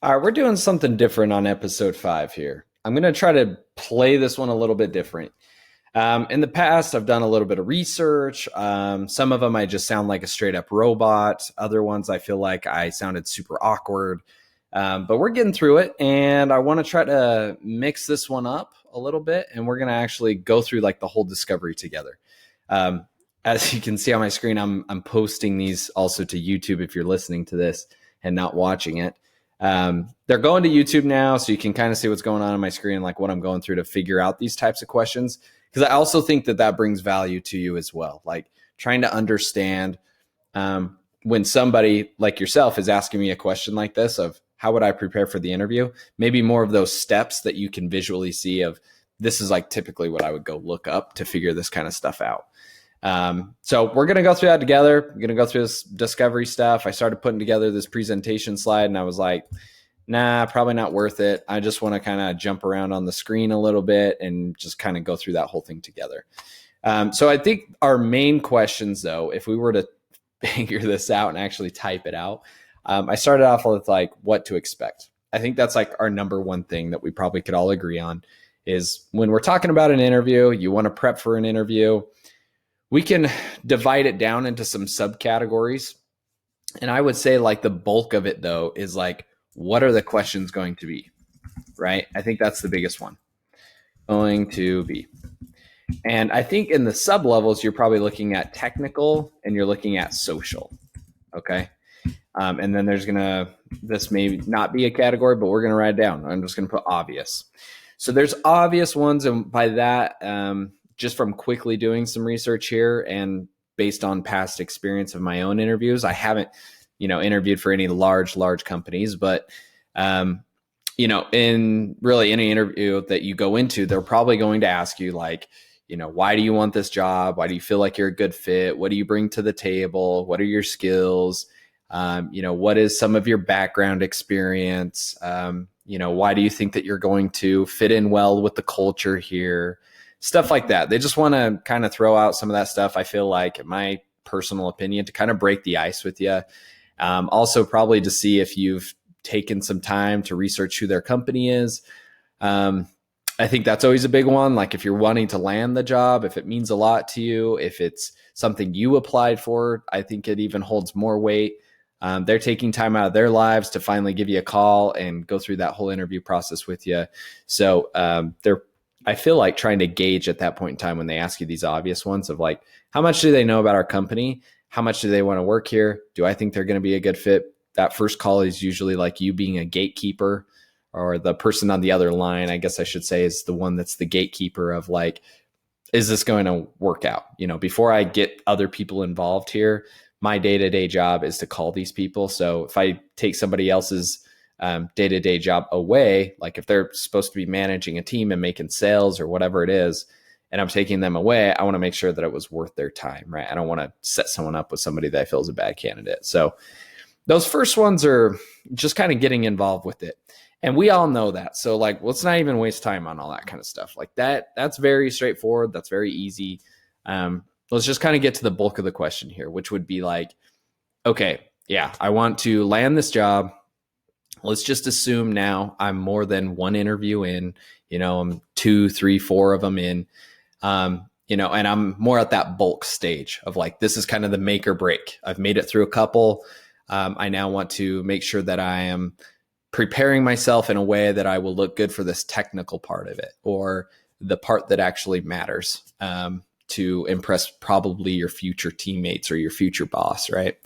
All right, we're doing something different on episode 5 here. I'm going to try to play this one a little bit different. In the past, I've done a little bit of research. Some of them I just sound like a straight up robot. Other ones I feel like I sounded super awkward. But we're getting through it, and I want to try to mix this one up a little bit, and we're going to actually go through like the whole discovery together. Um, as you can see on my screen, I'm posting these also to YouTube if you're listening to this and not watching it. They're going to YouTube now, so you can kind of see what's going on my screen, like what I'm going through to figure out these types of questions. Because I also think that brings value to you as well, like trying to understand when somebody like yourself is asking me a question like this of how would I prepare for the interview, maybe more of those steps that you can visually see of this is like typically what I would go look up to figure this kind of stuff out. So we're going to go through that together. We're going to go through this discovery stuff. I started putting together this presentation slide and I was like, nah, probably not worth it. I just want to kind of jump around on the screen a little bit and just kind of go through that whole thing together. So I think our main questions though, if we were to figure this out and actually type it out, I started off with like what to expect. I think that's like our number one thing that we probably could all agree on is when we're talking about an interview, you want to prep for an interview. We can divide it down into some subcategories. And I would say like the bulk of it though is like, what are the questions going to be, right? I think that's the biggest one. Going to be. And I think in the sub levels, you're probably looking at technical and you're looking at social. Okay. And then this may not be a category, but we're going to write it down. I'm just going to put obvious. So there's obvious ones. And by that, just from quickly doing some research here and based on past experience of my own interviews, I haven't, interviewed for any large companies, but, in really any interview that you go into, they're probably going to ask you like, why do you want this job? Why do you feel like you're a good fit? What do you bring to the table? What are your skills? What is some of your background experience? Why do you think that you're going to fit in well with the culture here? Stuff like that. They just want to kind of throw out some of that stuff. I feel like, in my personal opinion, to kind of break the ice with you. Also probably to see if you've taken some time to research who their company is. I think that's always a big one. Like if you're wanting to land the job, if it means a lot to you, if it's something you applied for, I think it even holds more weight. They're taking time out of their lives to finally give you a call and go through that whole interview process with you. So I feel like trying to gauge at that point in time when they ask you these obvious ones of like, how much do they know about our company? How much do they want to work here? Do I think they're going to be a good fit? That first call is usually like you being a gatekeeper, or the person on the other line, I guess I should say, is the one that's the gatekeeper of like, is this going to work out? Before I get other people involved here, my day-to-day job is to call these people. So if I take somebody else's day-to-day job away, like if they're supposed to be managing a team and making sales or whatever it is, and I'm taking them away, I want to make sure that it was worth their time, right? I don't want to set someone up with somebody that I feel is a bad candidate. So those first ones are just kind of getting involved with it. And we all know that. So like, let's not even waste time on all that kind of stuff. Like that's very straightforward. That's very easy. Let's just kind of get to the bulk of the question here, which would be like, okay, yeah, I want to land this job. Let's just assume now I'm more than one interview in, I'm 2, 3, 4 of them in, and I'm more at that bulk stage of like, this is kind of the make or break. I've made it through a couple. I now want to make sure that I am preparing myself in a way that I will look good for this technical part of it, or the part that actually matters, to impress probably your future teammates or your future boss, right?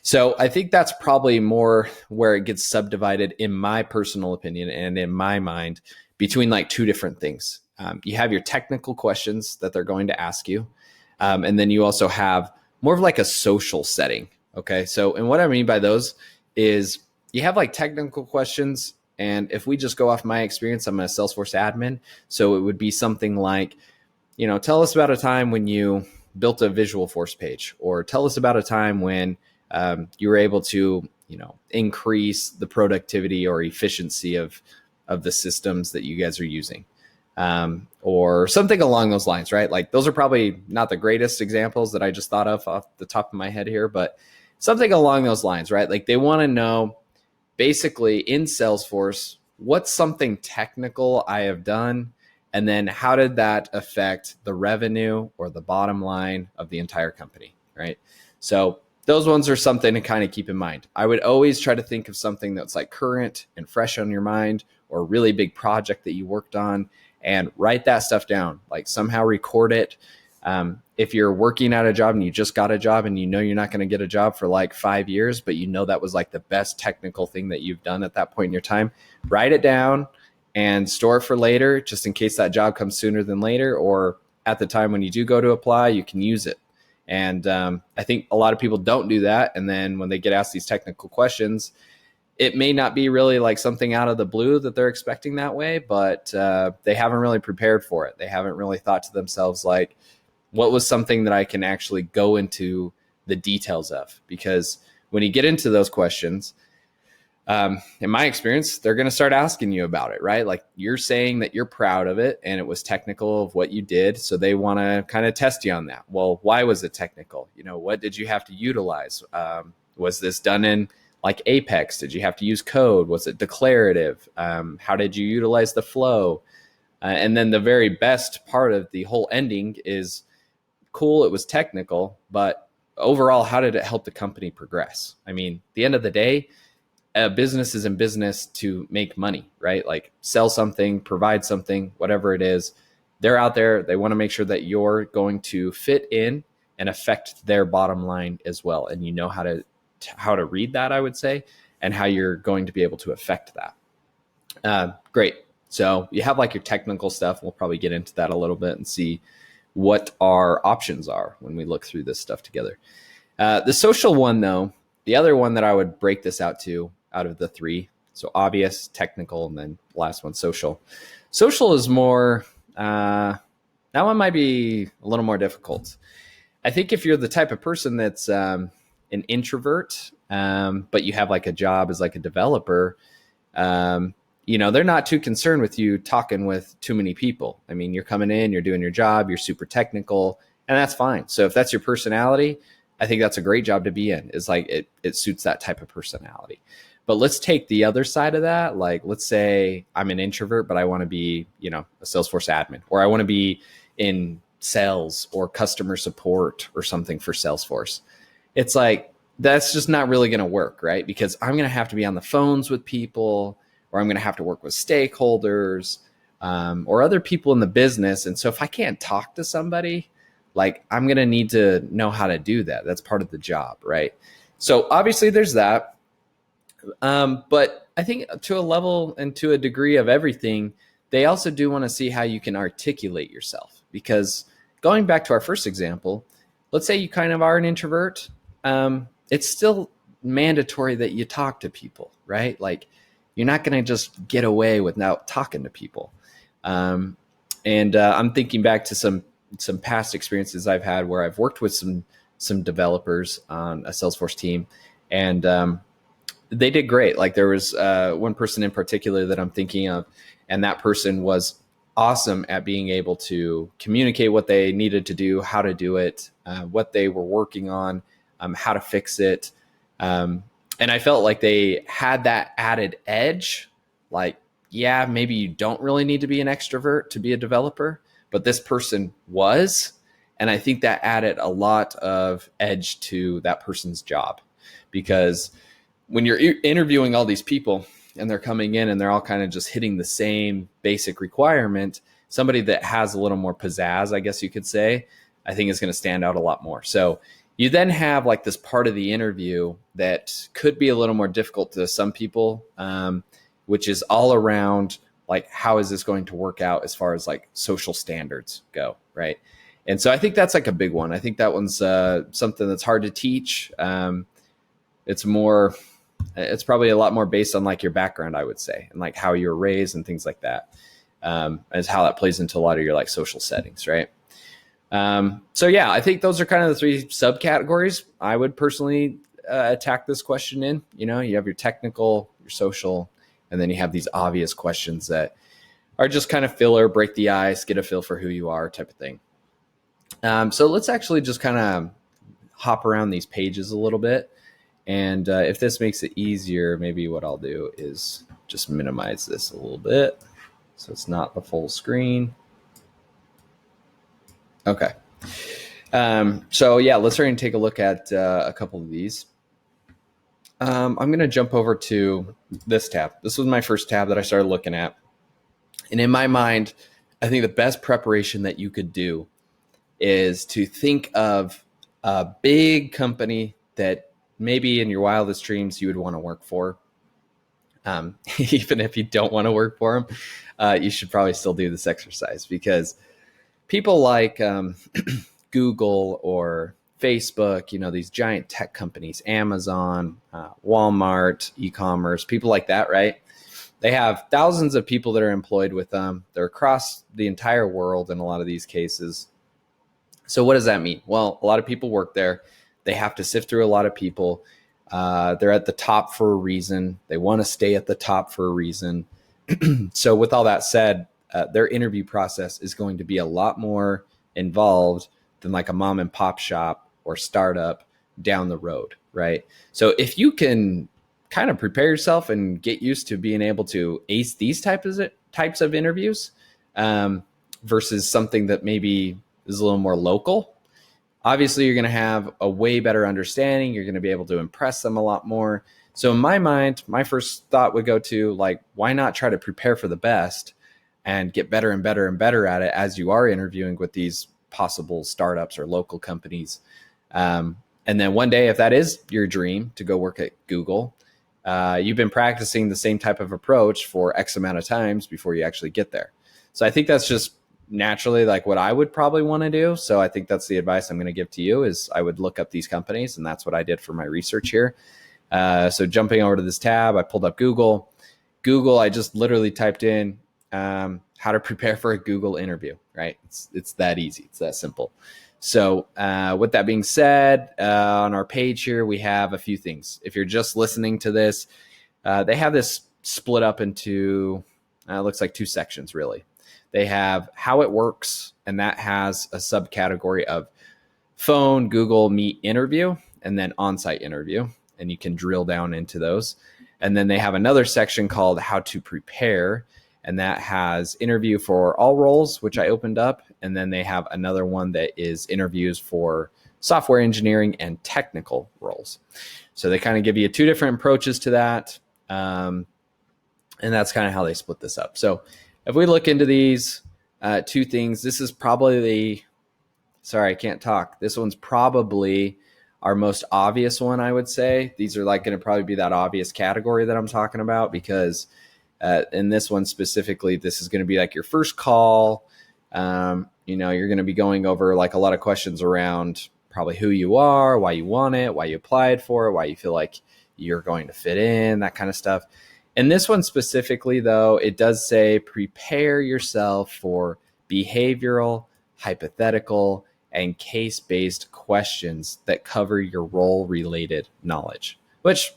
So I think that's probably more where it gets subdivided, in my personal opinion and in my mind, between like two different things. You have your technical questions that they're going to ask you. And then you also have more of like a social setting. Okay. So, and what I mean by those is you have like technical questions. And if we just go off my experience, I'm a Salesforce admin. So it would be something like, tell us about a time when you built a visual force page, or tell us about a time when you were able to, increase the productivity or efficiency of the systems that you guys are using, or something along those lines, right? Like those are probably not the greatest examples that I just thought of off the top of my head here, but something along those lines, right? Like they want to know basically in Salesforce, what's something technical I have done? And then how did that affect the revenue or the bottom line of the entire company, right? So those ones are something to kind of keep in mind. I would always try to think of something that's like current and fresh on your mind, or a really big project that you worked on, and write that stuff down, like somehow record it. If you're working at a job and you just got a job and you know you're not going to get a job for like 5 years, but you know that was like the best technical thing that you've done at that point in your time, write it down and store it for later, just in case that job comes sooner than later, or at the time when you do go to apply, you can use it. And I think a lot of people don't do that. And then when they get asked these technical questions, it may not be really like something out of the blue that they're expecting that way, but they haven't really prepared for it. They haven't really thought to themselves, like, what was something that I can actually go into the details of? Because when you get into those questions, in my experience, they're going to start asking you about it, right? Like, you're saying that you're proud of it and it was technical of what you did. So they want to kind of test you on that. Well, why was it technical? What did you have to utilize? Was this done in like Apex? Did you have to use code? Was it declarative? How did you utilize the flow? And then the very best part of the whole ending is, cool, it was technical, but overall, how did it help the company progress? I mean, at the end of the day, a business is in business to make money, right? Like, sell something, provide something, whatever it is. They're out there. They want to make sure that you're going to fit in and affect their bottom line as well. And you know how to read that, I would say, and how you're going to be able to affect that. Great. So you have like your technical stuff. We'll probably get into that a little bit and see what our options are when we look through this stuff together. The social one, though, the other one that I would break this out of the three. So obvious, technical, and then last one, social. Social is more, that one might be a little more difficult. I think if you're the type of person that's an introvert, but you have like a job as like a developer, they're not too concerned with you talking with too many people. I mean, you're coming in, you're doing your job, you're super technical, and that's fine. So if that's your personality, I think that's a great job to be in. Is like it suits that type of personality. But let's take the other side of that. Like, let's say I'm an introvert, but I want to be, a Salesforce admin, or I want to be in sales or customer support or something for Salesforce. It's like, that's just not really going to work, right? Because I'm going to have to be on the phones with people, or I'm going to have to work with stakeholders or other people in the business. And so if I can't talk to somebody, like, I'm going to need to know how to do that. That's part of the job, right? So obviously there's that. But I think to a level and to a degree of everything, they also do want to see how you can articulate yourself. Because going back to our first example, let's say you kind of are an introvert. It's still mandatory that you talk to people, right? Like, you're not going to just get away without talking to people. I'm thinking back to some past experiences I've had where I've worked with some developers on a Salesforce team, and they did great. Like, there was one person in particular that I'm thinking of, and that person was awesome at being able to communicate what they needed to do, how to do it, what they were working on, how to fix it. And I felt like they had that added edge. Like, yeah, maybe you don't really need to be an extrovert to be a developer, but this person was. And I think that added a lot of edge to that person's job, because when you're interviewing all these people and they're coming in and they're all kind of just hitting the same basic requirement, somebody that has a little more pizzazz, I guess you could say, I think is going to stand out a lot more. So you then have like this part of the interview that could be a little more difficult to some people, which is all around like, how is this going to work out as far as like social standards go, right? And so I think that's like a big one. I think that one's something that's hard to teach. It's probably a lot more based on like your background, I would say, and like how you were raised and things like that, as how that plays into a lot of your like social settings, right? So yeah, I think those are kind of the three subcategories I would personally attack this question in. You have your technical, your social, and then you have these obvious questions that are just kind of filler, break the ice, get a feel for who you are type of thing. So let's actually just kind of hop around these pages a little bit And if this makes it easier, maybe what I'll do is just minimize this a little bit so it's not the full screen. Okay. So yeah, let's start and take a look at a couple of these. I'm going to jump over to this tab. This was my first tab that I started looking at. And in my mind, I think the best preparation that you could do is to think of a big company that maybe in your wildest dreams you would want to work for. Even if you don't want to work for them, you should probably still do this exercise, because people like Google or Facebook, these giant tech companies, Amazon, Walmart, e-commerce, people like that, right? They have thousands of people that are employed with them. They're across the entire world in a lot of these cases. So what does that mean? Well, a lot of people work there. They have to sift through a lot of people. They're at the top for a reason. They want to stay at the top for a reason. So with all that said, their interview process is going to be a lot more involved than like a mom and pop shop or startup down the road, right? So if you can kind of prepare yourself and get used to being able to ace these types of interviews versus something that maybe is a little more local, obviously you're going to have a way better understanding. You're going to be able to impress them a lot more. So in my mind, my first thought would go to like, why not try to prepare for the best and get better and better and better at it as you are interviewing with these possible startups or local companies. And then one day, if that is your dream to go work at Google, you've been practicing the same type of approach for X amount of times before you actually get there. So I think that's just naturally like what I would probably want to do. So I think that's the advice I'm going to give to you is I would look up these companies, and that's what I did for my research here. So jumping over to this tab, I pulled up Google. I just literally typed in how to prepare for a Google interview, right? It's that easy. It's that simple. So with that being said, on our page here, we have a few things. If you're just listening to this, they have this split up into, it looks like two sections, really. They have how it works, and that has a subcategory of phone, Google Meet interview, and then on-site interview. And you can drill down into those. And then they have another section called how to prepare, and that has interview for all roles, which I opened up. And then they have another one that is interviews for software engineering and technical roles. So they kind of give you two different approaches to that. And that's kind of how they split this up. So if we look into these two things, this is probably sorry, I can't talk. This one's probably our most obvious one, I would say. These are like going to probably be that obvious category that I'm talking about, because in this one specifically, this is going to be like your first call. You're going to be going over like a lot of questions around probably who you are, why you want it, why you applied for it, why you feel like you're going to fit in, that kind of stuff. And this one specifically, though, it does say prepare yourself for behavioral, hypothetical, and case-based questions that cover your role-related knowledge, which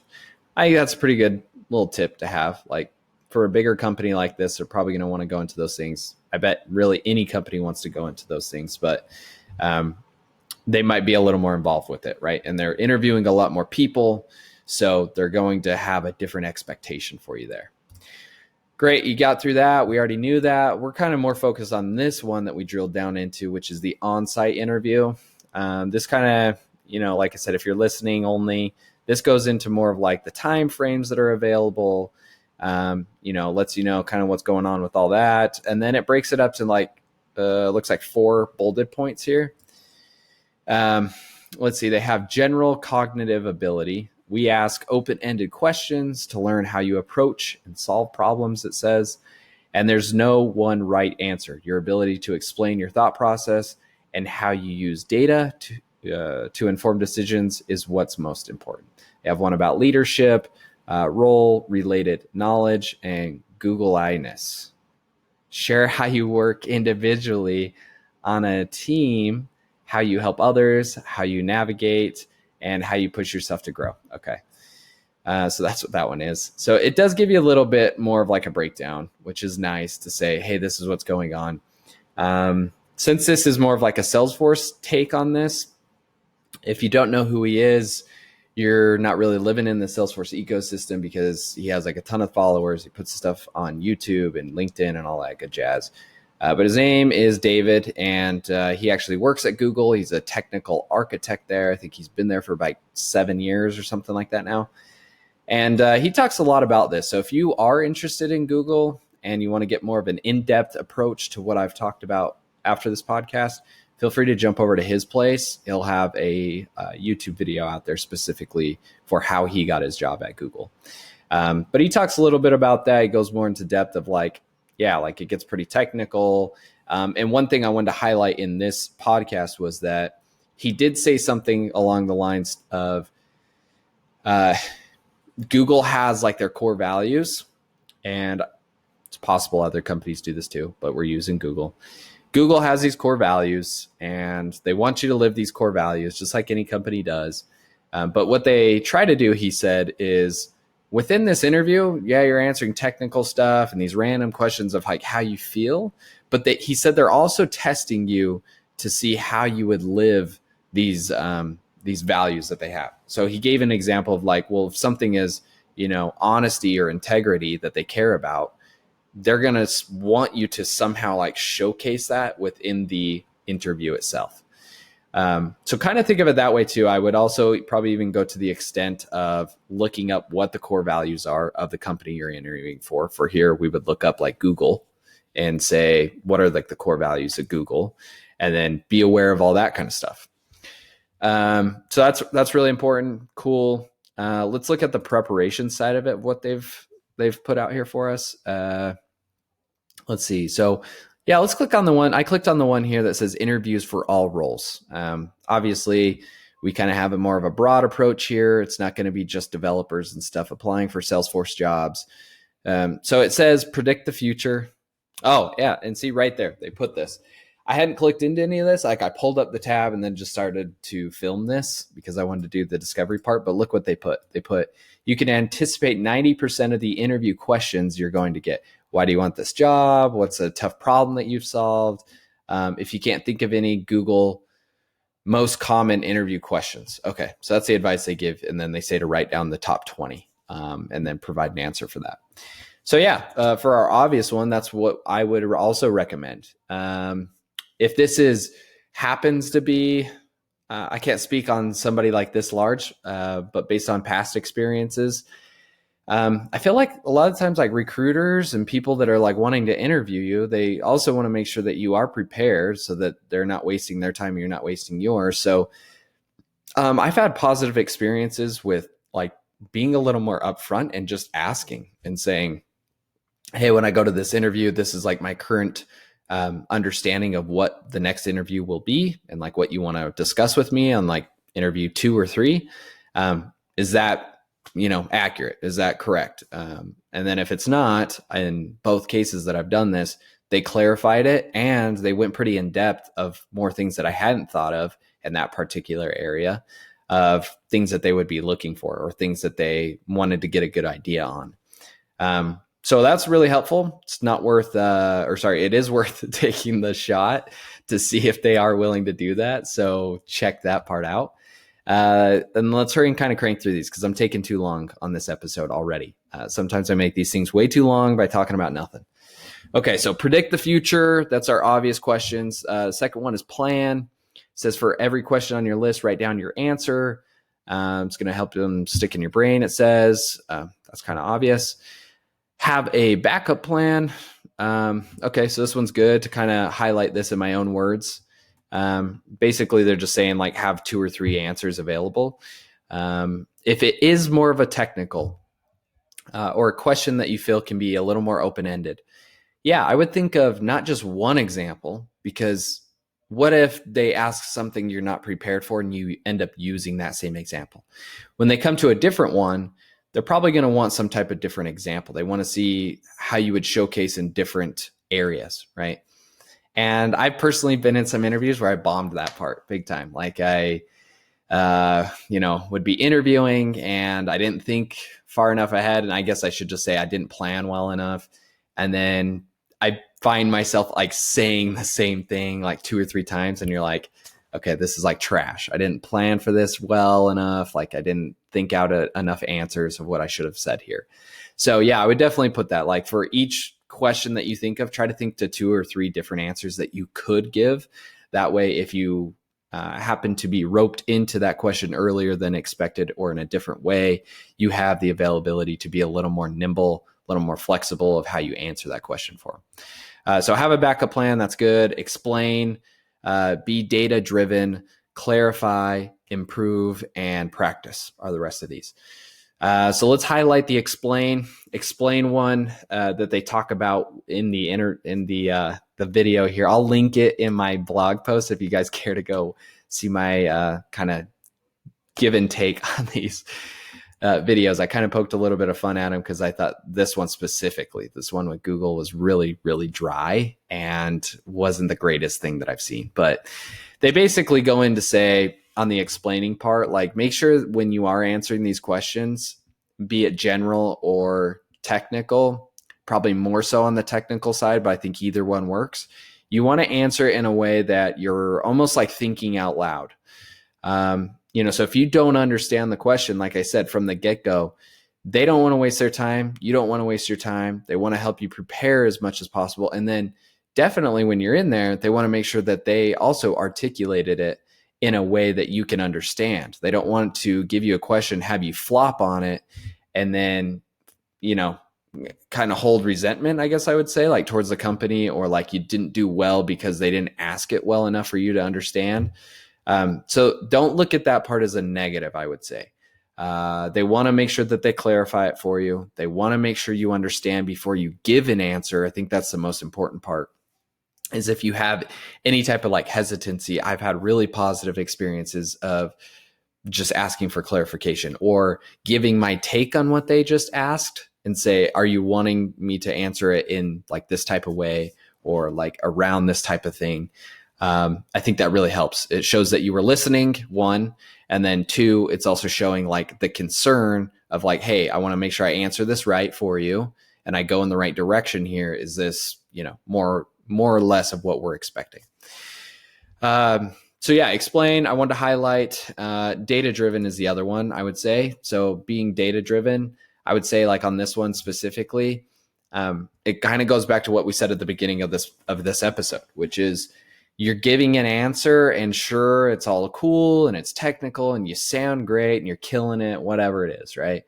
I think that's a pretty good little tip to have. Like for a bigger company like this, they're probably going to want to go into those things. I bet really any company wants to go into those things, but they might be a little more involved with it, right? And they're interviewing a lot more people, so they're going to have a different expectation for you there. Great, you got through that. We already knew that. We're kind of more focused on this one that we drilled down into, which is the on-site interview. This kind of, like I said, if you're listening only, this goes into more of like the time frames that are available, lets you know kind of what's going on with all that. And then it breaks it up to like, looks like 4 bolded points here. Let's see, they have general cognitive ability. We ask open-ended questions to learn how you approach and solve problems, it says. And there's no one right answer. Your ability to explain your thought process and how you use data to inform decisions is what's most important. They have one about leadership, role-related knowledge, and Google-I-ness. Share how you work individually on a team, how you help others, how you navigate, and how you push yourself to grow. Okay. So that's what that one is. So it does give you a little bit more of like a breakdown, which is nice to say, hey, this is what's going on. Since this is more of like a Salesforce take on this, if you don't know who he is, you're not really living in the Salesforce ecosystem because he has like a ton of followers. He puts stuff on YouTube and LinkedIn and all that good jazz. But his name is David, and he actually works at Google. He's a technical architect there. I think he's been there for about 7 years or something like that now. And he talks a lot about this. So if you are interested in Google and you want to get more of an in-depth approach to what I've talked about after this podcast, feel free to jump over to his place. He'll have a YouTube video out there specifically for how he got his job at Google. But he talks a little bit about that. He goes more into depth of like it gets pretty technical. And one thing I wanted to highlight in this podcast was that he did say something along the lines of Google has like their core values, and it's possible other companies do this too, but we're using Google. Google has these core values, and they want you to live these core values just like any company does. But what they try to do, he said, is within this interview, you're answering technical stuff and these random questions of like how you feel. But he said they're also testing you to see how you would live these values that they have. So he gave an example of like, well, if something is, honesty or integrity that they care about, they're going to want you to somehow like showcase that within the interview itself. So kind of think of it that way too. I would also probably even go to the extent of looking up what the core values are of the company you're interviewing for. For here, we would look up like Google and say, what are like the core values of Google? And then be aware of all that kind of stuff. So that's really important. Cool. Let's look at the preparation side of it, what they've put out here for us. Let's see. So let's click on the one. I clicked on the one here that says interviews for all roles. Obviously we kind of have a more of a broad approach here. It's not going to be just developers and stuff applying for Salesforce jobs. So it says predict the future. Oh yeah. And see right there, they put this. I hadn't clicked into any of this. Like I pulled up the tab and then just started to film this because I wanted to do the discovery part, but look what they put. They put, you can anticipate 90% of the interview questions you're going to get. Why do you want this job? What's a tough problem that you've solved? If you can't think of any, Google most common interview questions. Okay, so that's the advice they give. And then they say to write down the top 20 and then provide an answer for that. So for our obvious one, that's what I would also recommend. If this happens to be, I can't speak on somebody like this large, but based on past experiences, I feel like a lot of times like recruiters and people that are like wanting to interview you, they also want to make sure that you are prepared so that they're not wasting their time and you're not wasting yours. So I've had positive experiences with like being a little more upfront and just asking and saying, hey, when I go to this interview, this is like my current understanding of what the next interview will be and like what you want to discuss with me on like interview 2 or 3. Is that accurate? Is that correct? And then if it's not, in both cases that I've done this, they clarified it and they went pretty in depth of more things that I hadn't thought of in that particular area of things that they would be looking for or things that they wanted to get a good idea on. So that's really helpful. It's not worth, it is worth taking the shot to see if they are willing to do that. So check that part out. And let's hurry and kind of crank through these because I'm taking too long on this episode already. Sometimes I make these things way too long by talking about nothing. Okay, so predict the future. That's our obvious questions. Second one is plan. It says for every question on your list, write down your answer. It's going to help them stick in your brain, it says. That's kind of obvious. Have a backup plan. Okay, so this one's good to kind of highlight this in my own words. Basically, they're just saying like have 2 or 3 answers available. If it is more of a technical or a question that you feel can be a little more open-ended, I would think of not just one example, because what if they ask something you're not prepared for and you end up using that same example? When they come to a different one, they're probably going to want some type of different example. They want to see how you would showcase in different areas, right? And I've personally been in some interviews where I bombed that part big time. Like I, would be interviewing and I didn't think far enough ahead. And I guess I should just say I didn't plan well enough. And then I find myself like saying the same thing like 2 or 3 times. And you're like, okay, this is like trash. I didn't plan for this well enough. Like I didn't think out enough answers of what I should have said here. So yeah, I would definitely put that, like for each question that you think of, try to think to 2 or 3 different answers that you could give. That way, if you happen to be roped into that question earlier than expected or in a different way, you have the availability to be a little more nimble, a little more flexible of how you answer that question for them. So have a backup plan. That's good. Explain, be data driven, clarify, improve, and practice are the rest of these. So let's highlight the explain one that they talk about in the video here. I'll link it in my blog post if you guys care to go see my kind of give and take on these videos. I kind of poked a little bit of fun at them because I thought this one specifically, this one with Google, was really, really dry and wasn't the greatest thing that I've seen. But they basically go in to say on the explaining part, like make sure when you are answering these questions, be it general or technical, probably more so on the technical side, but I think either one works. You want to answer in a way that you're almost like thinking out loud. So if you don't understand the question, like I said, from the get-go, they don't want to waste their time. You don't want to waste your time. They want to help you prepare as much as possible. And then definitely when you're in there, they want to make sure that they also articulated it in a way that you can understand. They don't want to give you a question, have you flop on it, and then, kind of hold resentment, I guess I would say, like towards the company, or like you didn't do well because they didn't ask it well enough for you to understand. So don't look at that part as a negative, I would say. They want to make sure that they clarify it for you. They want to make sure you understand before you give an answer. I think that's the most important part. Is if you have any type of like hesitancy, I've had really positive experiences of just asking for clarification or giving my take on what they just asked and say, are you wanting me to answer it in like this type of way or like around this type of thing? I think that really helps. It shows that you were listening, one, and then two, it's also showing like the concern of like, hey, I want to make sure I answer this right for you and I go in the right direction here. Is this, more or less of what we're expecting? So yeah, explain. I wanted to highlight data-driven is the other one, I would say. So being data-driven, I would say like on this one specifically, it kind of goes back to what we said at the beginning of this episode, which is you're giving an answer and sure, it's all cool and it's technical and you sound great and you're killing it, whatever it is, right?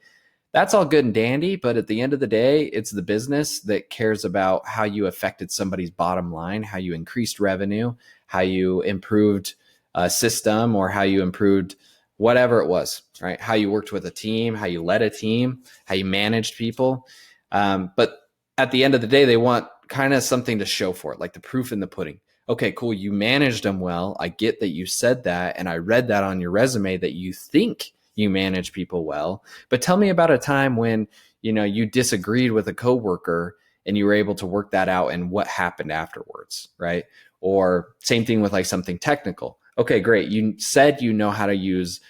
That's all good and dandy, but at the end of the day, it's the business that cares about how you affected somebody's bottom line, how you increased revenue, how you improved a system, or how you improved whatever it was, right? How you worked with a team, how you led a team, how you managed people. But at the end of the day, they want kind of something to show for it, like the proof in the pudding. Okay, cool. You managed them well. I get that you said that. And I read that on your resume that you think you manage people well, but tell me about a time when, you disagreed with a coworker and you were able to work that out and what happened afterwards, right? Or same thing with like something technical. Okay, great. You said you know how to use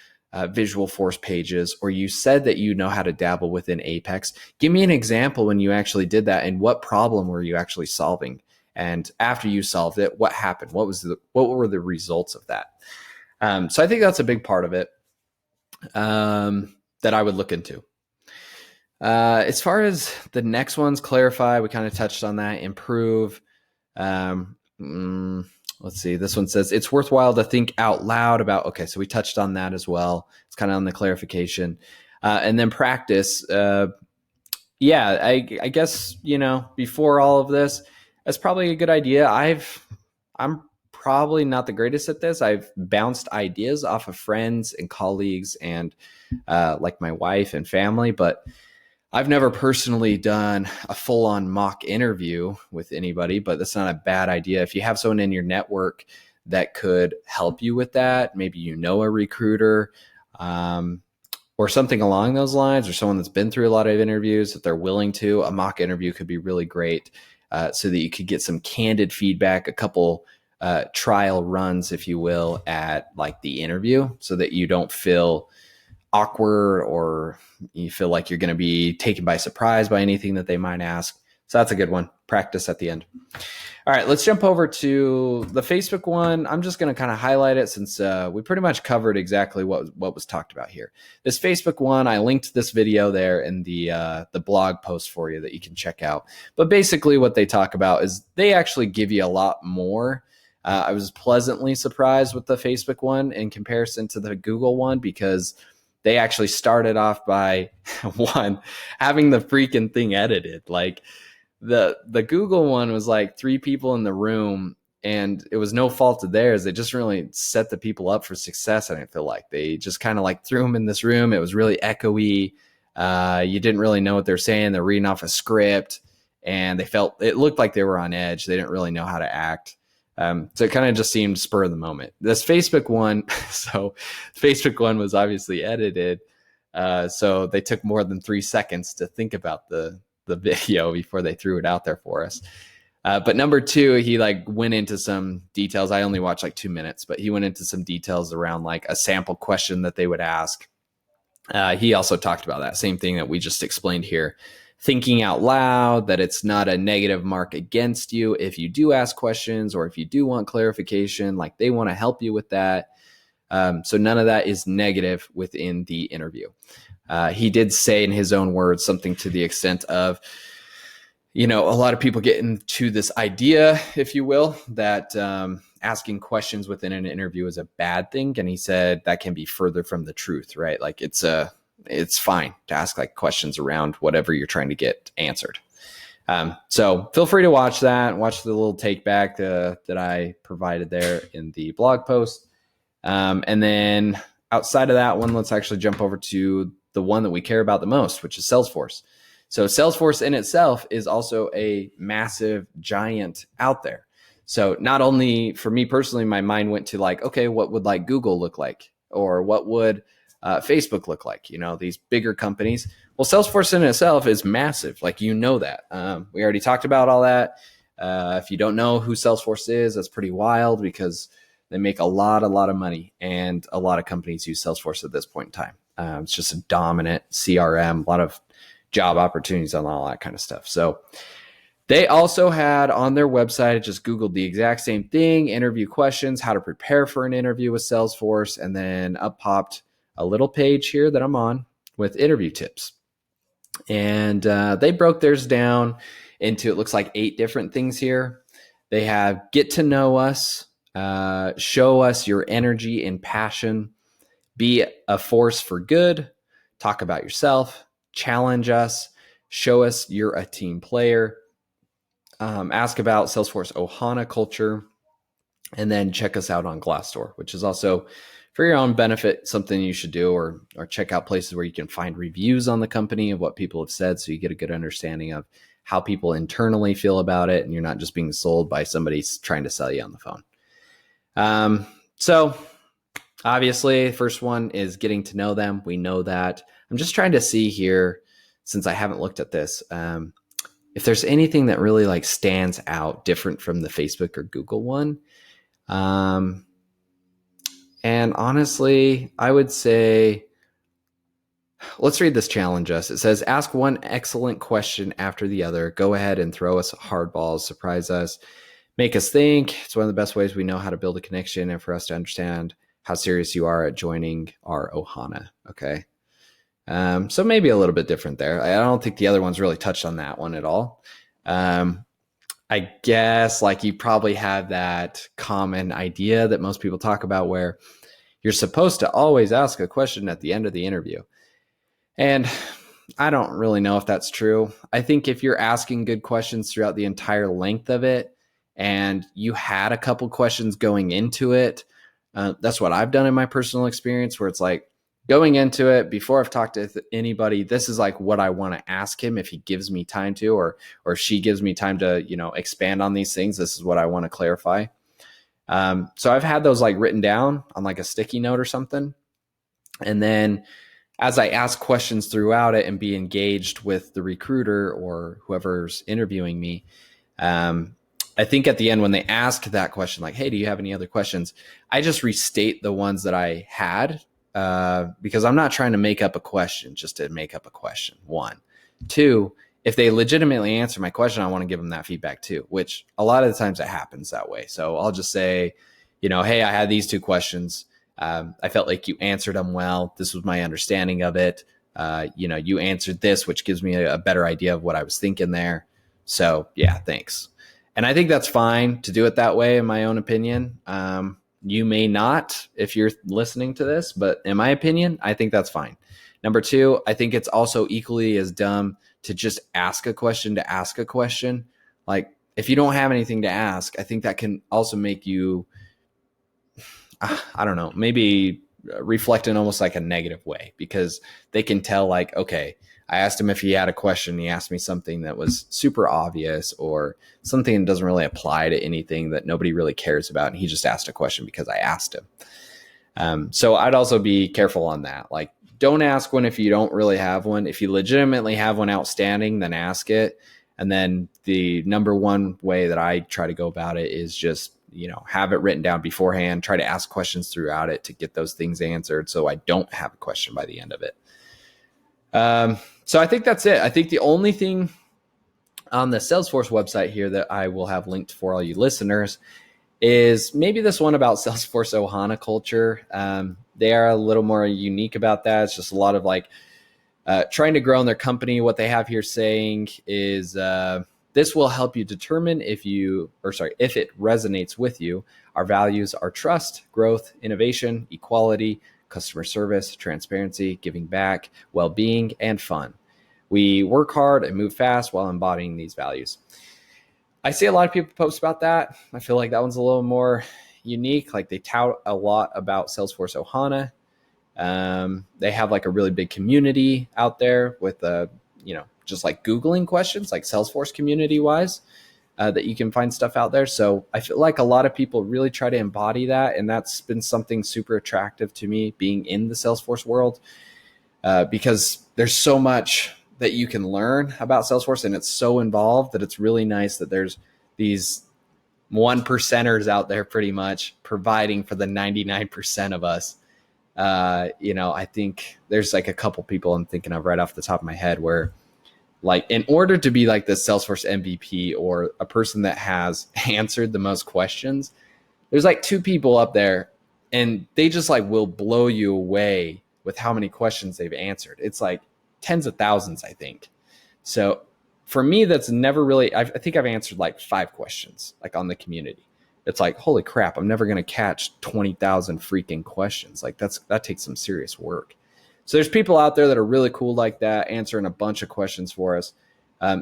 Visual Force pages, or you said that you know how to dabble within Apex. Give me an example when you actually did that and what problem were you actually solving? And after you solved it, what happened? What were the results of that? So I think that's a big part of it that I would look into. As far as the next ones, clarify, we kind of touched on that. Improve. Let's see. This one says it's worthwhile to think out loud about. Okay, so we touched on that as well. It's kind of on the clarification, and then practice. Yeah, I guess before all of this, that's probably a good idea. I'm probably not the greatest at this. I've bounced ideas off of friends and colleagues and like my wife and family, but I've never personally done a full-on mock interview with anybody, but that's not a bad idea. If you have someone in your network that could help you with that, maybe a recruiter or something along those lines, or someone that's been through a lot of interviews, that they're willing to, a mock interview could be really great so that you could get some candid feedback, a couple trial runs, if you will, at like the interview, so that you don't feel awkward or you feel like you're going to be taken by surprise by anything that they might ask. So that's a good one. Practice at the end. All right, let's jump over to the Facebook one. I'm just going to kind of highlight it since we pretty much covered exactly what was talked about here. This Facebook one, I linked this video there in the blog post for you that you can check out. But basically what they talk about is they actually give you a lot more. I was pleasantly surprised with the Facebook one in comparison to the Google one because they actually started off by one, having the freaking thing edited. Like the Google one was like 3 people in the room and it was no fault of theirs. They just really set the people up for success. I didn't feel like they just kind of like threw them in this room. It was really echoey. You didn't really know what they're saying. They're reading off a script and it looked like they were on edge. They didn't really know how to act. So it kind of just seemed spur of the moment. This Facebook one, so Facebook one was obviously edited. So they took more than 3 seconds to think about the video before they threw it out there for us. But number 2, he like went into some details. I only watched like 2 minutes, but he went into some details around like a sample question that they would ask. He also talked about that same thing that we just explained here. Thinking out loud, that it's not a negative mark against you if you do ask questions or if you do want clarification, like they want to help you with that. So none of that is negative within the interview. He did say in his own words something to the extent of, a lot of people get into this idea, if you will, that asking questions within an interview is a bad thing. And he said that can be further from the truth, right? Like it's fine to ask like questions around whatever you're trying to get answered. So feel free to watch that, watch the little take back that I provided there in the blog post. And then outside of that one, let's actually jump over to the one that we care about the most, which is Salesforce. So Salesforce in itself is also a massive giant out there. So not only for me personally, my mind went to like, okay, what would like Google look like? Or what would Facebook look like? These bigger companies. Well, Salesforce in itself is massive. Like, that. We already talked about all that. If you don't know who Salesforce is, that's pretty wild because they make a lot of money and a lot of companies use Salesforce at this point in time. It's just a dominant CRM, a lot of job opportunities and all that kind of stuff. So they also had on their website, I just Googled the exact same thing, interview questions, how to prepare for an interview with Salesforce. And then up popped a little page here that I'm on with interview tips. And they broke theirs down into, it looks like 8 different things here. They have get to know us, show us your energy and passion, be a force for good, talk about yourself, challenge us, show us you're a team player, ask about Salesforce Ohana culture, and then check us out on Glassdoor, which is also for your own benefit, something you should do, or check out places where you can find reviews on the company of what people have said so you get a good understanding of how people internally feel about it, and you're not just being sold by somebody trying to sell you on the phone. So obviously, first one is getting to know them. We know that. I'm just trying to see here, since I haven't looked at this, if there's anything that really like stands out different from the Facebook or Google one. And honestly, I would say, let's read this challenge us. It says, ask one excellent question after the other. Go ahead and throw us hardballs, surprise us, make us think. It's one of the best ways we know how to build a connection and for us to understand how serious you are at joining our Ohana. Okay. So maybe a little bit different there. I don't think the other ones really touched on that one at all. I guess like you probably have that common idea that most people talk about where you're supposed to always ask a question at the end of the interview. And I don't really know if that's true. I think if you're asking good questions throughout the entire length of it and you had a couple questions going into it, that's what I've done in my personal experience, where it's like, going into it, before I've talked to anybody, this is like what I want to ask him if he gives me time to, or she gives me time to, expand on these things. This is what I want to clarify. So I've had those like written down on like a sticky note or something. And then as I ask questions throughout it and be engaged with the recruiter or whoever's interviewing me, I think at the end when they ask that question, like, hey, do you have any other questions? I just restate the ones that I had. Because I'm not trying to make up a question just to make up a question. 1, 2, if they legitimately answer my question, I want to give them that feedback too, which a lot of the times it happens that way. So I'll just say, hey, I had these 2 questions. I felt like you answered them well. This was my understanding of it. You answered this, which gives me a better idea of what I was thinking there. So yeah, thanks. And I think that's fine to do it that way, in my own opinion. You may not if you're listening to this, but in my opinion, I think that's fine. Number 2, I think it's also equally as dumb to just ask a question to ask a question. Like, if you don't have anything to ask, I think that can also make you, I don't know, maybe reflect in almost like a negative way, because they can tell like, okay, I asked him if he had a question. He asked me something that was super obvious or something that doesn't really apply to anything that nobody really cares about. And he just asked a question because I asked him. So I'd also be careful on that. Like, don't ask one if you don't really have one. If you legitimately have one outstanding, then ask it. And then the number one way that I try to go about it is just, have it written down beforehand, try to ask questions throughout it to get those things answered, so I don't have a question by the end of it. So I think that's it. I think the only thing on the Salesforce website here that I will have linked for all you listeners is maybe this one about Salesforce Ohana culture. They are a little more unique about that. It's just a lot of like trying to grow in their company. What they have here saying is this will help you determine if it resonates with you. Our values are trust, growth, innovation, equality, customer service, transparency, giving back, well-being, and fun. We work hard and move fast while embodying these values. I see a lot of people post about that. I feel like that one's a little more unique. Like, they tout a lot about Salesforce Ohana. They have like a really big community out there with, just like Googling questions, like Salesforce community wise, that you can find stuff out there. So I feel like a lot of people really try to embody that. And that's been something super attractive to me being in the Salesforce world, because there's so much that you can learn about Salesforce, and it's so involved that it's really nice that there's these 1%ers out there pretty much providing for the 99% of us. I think there's like a couple people I'm thinking of right off the top of my head where, like, in order to be like the Salesforce MVP or a person that has answered the most questions, there's like 2 people up there, and they just like will blow you away with how many questions they've answered. It's like tens of thousands, I think. So for me, that's never really, I think I've answered like 5 questions, like on the community. It's like, holy crap, I'm never going to catch 20,000 freaking questions. Like that takes some serious work. So there's people out there that are really cool like that, answering a bunch of questions for us.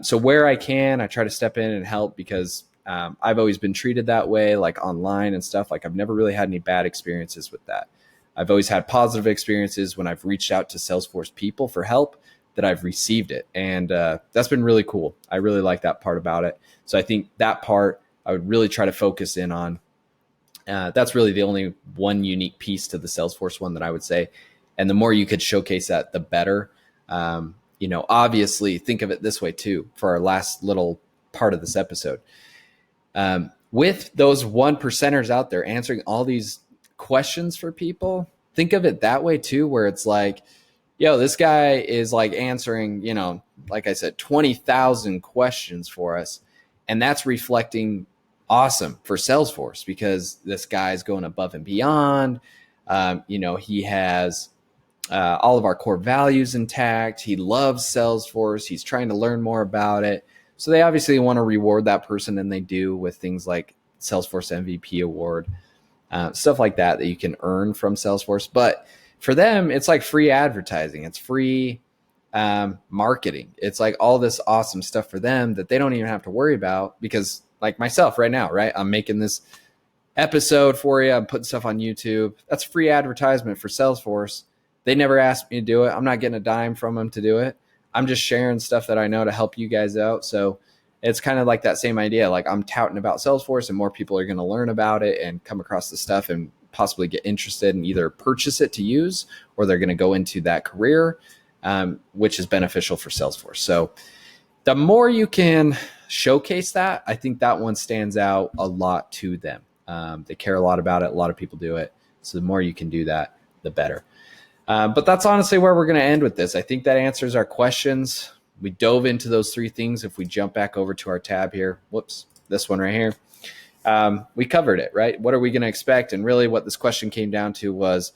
So where I can, I try to step in and help, because I've always been treated that way, like online and stuff. Like, I've never really had any bad experiences with that. I've always had positive experiences when I've reached out to Salesforce people for help, that I've received it. And that's been really cool. I really like that part about it. So I think that part I would really try to focus in on. That's really the only one unique piece to the Salesforce one that I would say. And the more you could showcase that, the better. Obviously, think of it this way too, for our last little part of this episode. With those 1%ers out there answering all these questions for people, think of it that way too, where it's like, this guy is like answering, like I said, 20,000 questions for us. And that's reflecting awesome for Salesforce, because this guy's going above and beyond. He has all of our core values intact. He loves Salesforce. He's trying to learn more about it. So they obviously want to reward that person, and they do with things like Salesforce MVP award, stuff like that you can earn from Salesforce. But for them, it's like free advertising. It's free marketing. It's like all this awesome stuff for them that they don't even have to worry about, because like myself right now, right? I'm making this episode for you. I'm putting stuff on YouTube. That's free advertisement for Salesforce. They never asked me to do it. I'm not getting a dime from them to do it. I'm just sharing stuff that I know to help you guys out. So it's kind of like that same idea. Like, I'm touting about Salesforce, and more people are going to learn about it and come across the stuff and possibly get interested and either purchase it to use, or they're going to go into that career, which is beneficial for Salesforce. So the more you can showcase that, I think that one stands out a lot to them. They care a lot about it. A lot of people do it. So the more you can do that, the better. But that's honestly where we're going to end with this. I think that answers our questions. we dove into those three things. If we jump back over to our tab here, whoops, this one right here, we covered it, right? What are we going to expect? And really what this question came down to was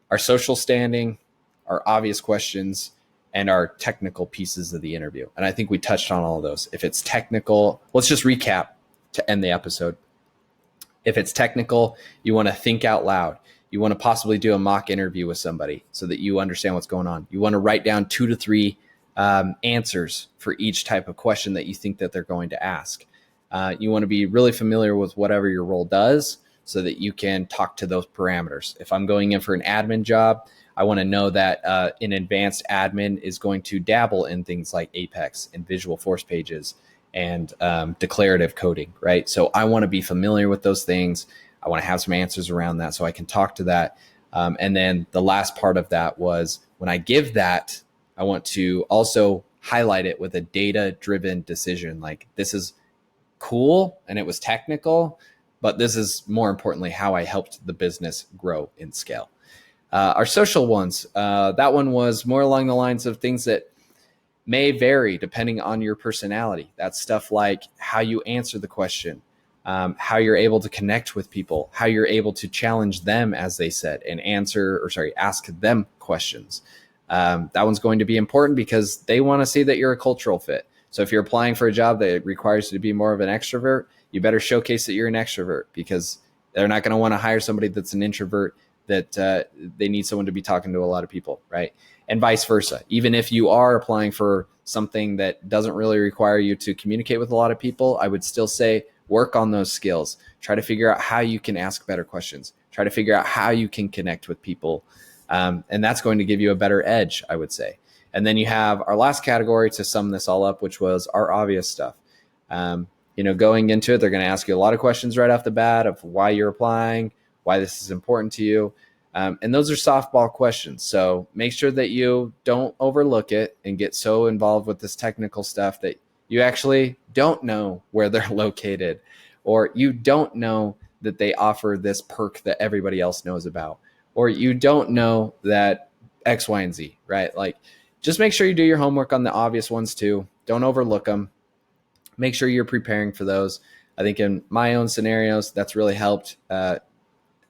our social standing, our obvious questions, and our technical pieces of the interview. And I think we touched on all of those. If it's technical, let's just recap to end the episode. If it's technical, you want to think out loud. You want to possibly do a mock interview with somebody so that you understand what's going on. You want to write down 2 to 3 answers for each type of question that you think that they're going to ask. You want to be really familiar with whatever your role does so that you can talk to those parameters. If I'm going in for an admin job, I want to know that an advanced admin is going to dabble in things like Apex and Visual Force pages and declarative coding, right? So I want to be familiar with those things. I want to have some answers around that so I can talk to that. And then the last part of that was when I give that, I want to also highlight it with a data-driven decision. Like, this is cool and it was technical, but this is more importantly how I helped the business grow in scale. Our social ones, that one was more along the lines of things that may vary depending on your personality. That's stuff like how you answer the question, how you're able to connect with people, how you're able to challenge them, as they said, and ask them questions. That one's going to be important because they want to see that you're a cultural fit. So if you're applying for a job that requires you to be more of an extrovert, you better showcase that you're an extrovert, because they're not going to want to hire somebody that's an introvert, that they need someone to be talking to a lot of people, right? And vice versa. Even if you are applying for something that doesn't really require you to communicate with a lot of people, I would still say work on those skills. Try to figure out how you can ask better questions. Try to figure out how you can connect with people. And that's going to give you a better edge, I would say. And then you have our last category to sum this all up, which was our obvious stuff. Going into it, they're going to ask you a lot of questions right off the bat of why you're applying, why this is important to you. And those are softball questions. So make sure that you don't overlook it and get so involved with this technical stuff that you actually don't know where they're located, or you don't know that they offer this perk that everybody else knows about, or you don't know that X, Y, and Z, right? Like, just make sure you do your homework on the obvious ones too. Don't overlook them. Make sure you're preparing for those. I think in my own scenarios, that's really helped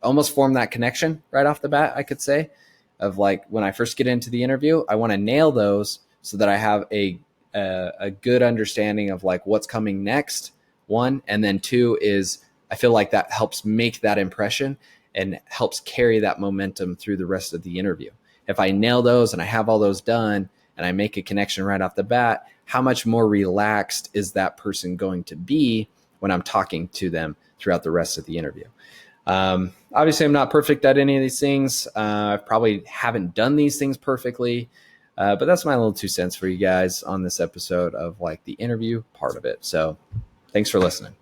almost form that connection right off the bat, I could say, of like, when I first get into the interview, I want to nail those so that I have a good understanding of like what's coming next, one. And then two is I feel like that helps make that impression and helps carry that momentum through the rest of the interview. If I nail those and I have all those done and I make a connection right off the bat, how much more relaxed is that person going to be when I'm talking to them throughout the rest of the interview? Obviously, I'm not perfect at any of these things. I probably haven't done these things perfectly, but that's my little 2 cents for you guys on this episode of like the interview part of it. So thanks for listening.